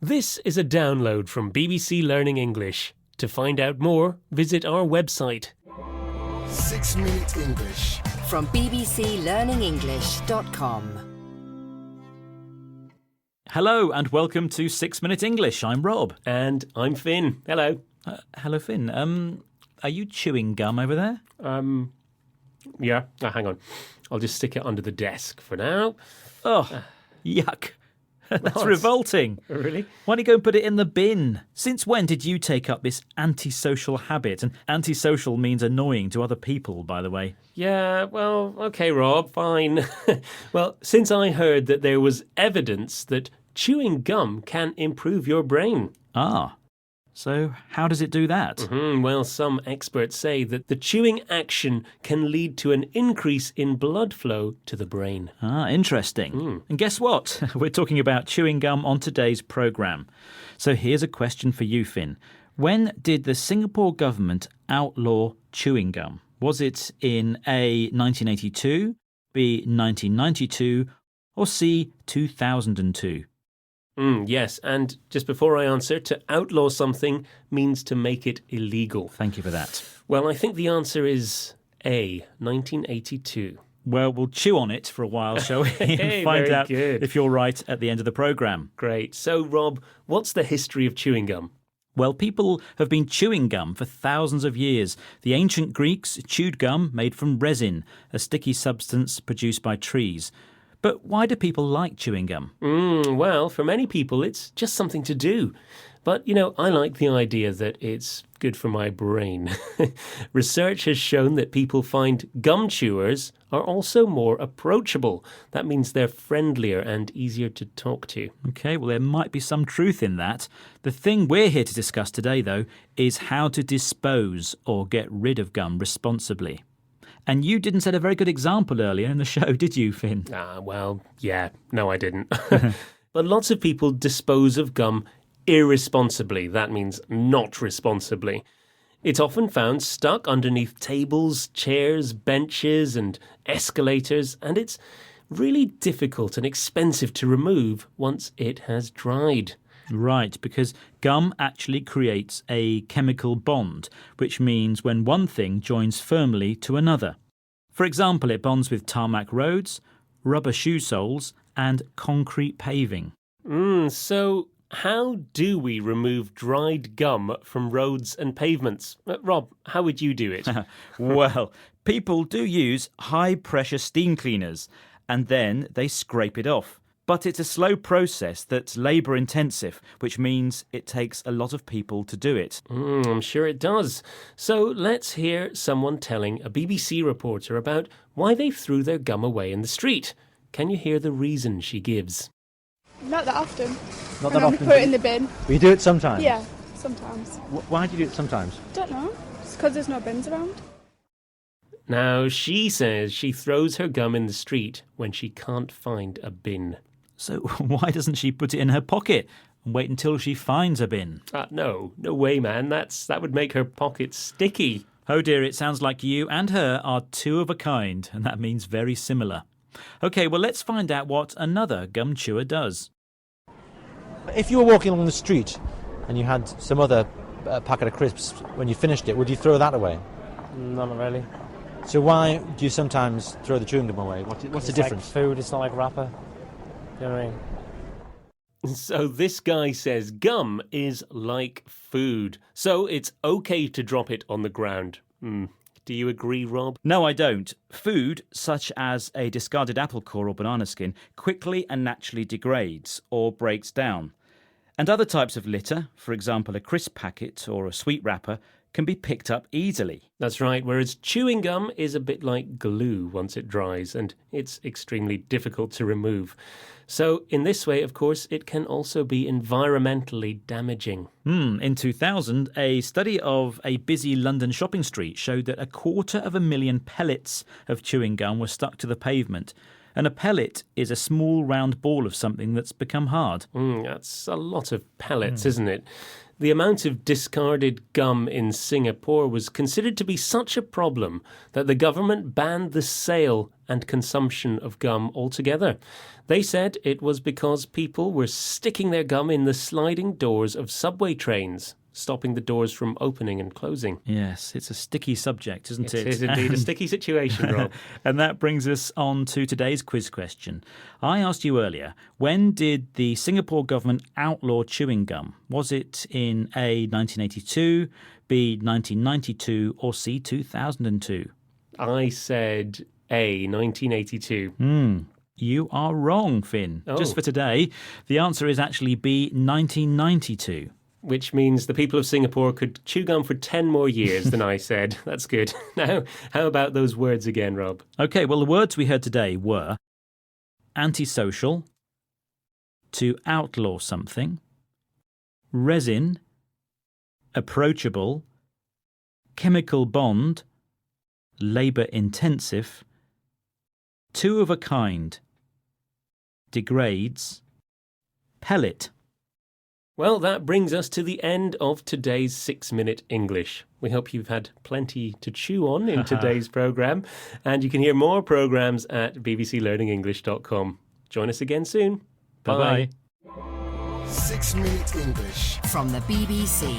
This is a download from BBC Learning English. To find out more, visit our website. 6 Minute English. From BBC-Learning-English.com. Hello and welcome to 6 Minute English. I'm Rob. And I'm Finn. Hello. Hello, Finn. Are you chewing gum over there? Yeah. Hang on. I'll just stick it under the desk for now. Oh, yuck. That's What? revolting. Really? Why don't you go and put it in the bin? Since when did you take up this antisocial habit? And antisocial means annoying to other people, by the way. Yeah, well, okay, Rob, fine. Well, since I heard that there was evidence that chewing gum can improve your brain. Ah, so how does it do that? Well, some experts say that the chewing action can lead to an increase in blood flow to the brain. Ah, interesting. And guess what? We're talking about chewing gum on today's programme. So here's a question for you, Finn. When did the Singapore government outlaw chewing gum? Was it in A, 1982, B, 1992, or C, 2002? Yes, and just before I answer, to outlaw something means to make it illegal. Thank you for that. Well, I think the answer is A, 1982. Well, we'll chew on it for a while, shall we? Hey, and find very out good. if you're right at the end of the programme. Great. So, Rob, what's the history of chewing gum? Well, people have been chewing gum for thousands of years. The ancient Greeks chewed gum made from resin, a sticky substance produced by trees. But why do people like chewing gum? Well, for many people, it's just something to do. But, I like the idea that it's good for my brain. Research has shown that people find gum chewers are also more approachable. That means they're friendlier and easier to talk to. OK, well, there might be some truth in that. The thing we're here to discuss today, though, is how to dispose or get rid of gum responsibly. And you didn't set a very good example earlier in the show, did you, Finn? Well, yeah. No, I didn't. But lots of people dispose of gum irresponsibly. That means not responsibly. It's often found stuck underneath tables, chairs, benches and escalators, and it's really difficult and expensive to remove once it has dried. Right, because gum actually creates a chemical bond, which means when one thing joins firmly to another. For example, it bonds with tarmac roads, rubber shoe soles, and concrete paving. So how do we remove dried gum from roads and pavements? Rob, how would you do it? Well, people do use high-pressure steam cleaners, and then they scrape it off. But it's a slow process that's labour-intensive, which means it takes a lot of people to do it. I'm sure it does. So let's hear someone telling a BBC reporter about why they threw their gum away in the street. Can you hear the reason she gives? Not that often. Not And that I'm often. put it in the bin. But you do it sometimes? Yeah, sometimes. Why do you do it sometimes? Don't know. It's because there's no bins around. Now, she says she throws her gum in the street when she can't find a bin. So why doesn't she put it in her pocket and wait until she finds a bin? No way, man. That would make her pocket sticky. Oh dear, it sounds like you and her are two of a kind, and that means very similar. OK, well, let's find out what another gum chewer does. If you were walking along the street and you had some other packet of crisps, when you finished it, would you throw that away? Not really. So why do you sometimes throw the chewing gum away? What's the It's difference? like food, it's not like wrapper. You know what I mean? So this guy says gum is like food, so it's okay to drop it on the ground. Do you agree, Rob? No, I don't. Food, such as a discarded apple core or banana skin, quickly and naturally degrades or breaks down. And other types of litter, for example a crisp packet or a sweet wrapper, can be picked up easily. That's right, whereas chewing gum is a bit like glue once it dries, and it's extremely difficult to remove. So in this way, of course, it can also be environmentally damaging. In 2000, a study of a busy London shopping street showed that 250,000 pellets of chewing gum were stuck to the pavement. And a pellet is a small round ball of something that's become hard. That's a lot of pellets, isn't it? The amount of discarded gum in Singapore was considered to be such a problem that the government banned the sale and consumption of gum altogether. They said it was because people were sticking their gum in the sliding doors of subway trains, stopping the doors from opening and closing. Yes, it's a sticky subject, isn't it? It is indeed a sticky situation, Rob. And that brings us on to today's quiz question. I asked you earlier, when did the Singapore government outlaw chewing gum? Was it in A, 1982, B, 1992, or C, 2002? I said A, 1982. You are wrong, Finn. Just for today, the answer is actually B, 1992. Which means the people of Singapore could chew gum for 10 more years than I said. That's good. Now, how about those words again, Rob? OK, well, the words we heard today were antisocial, to outlaw something, resin, approachable, chemical bond, labour-intensive, two of a kind, degrades, pellet. Well, that brings us to the end of today's 6-Minute English. We hope you've had plenty to chew on in today's programme, and you can hear more programmes at bbclearningenglish.com. Join us again soon. Bye-bye. 6-Minute English. From the BBC.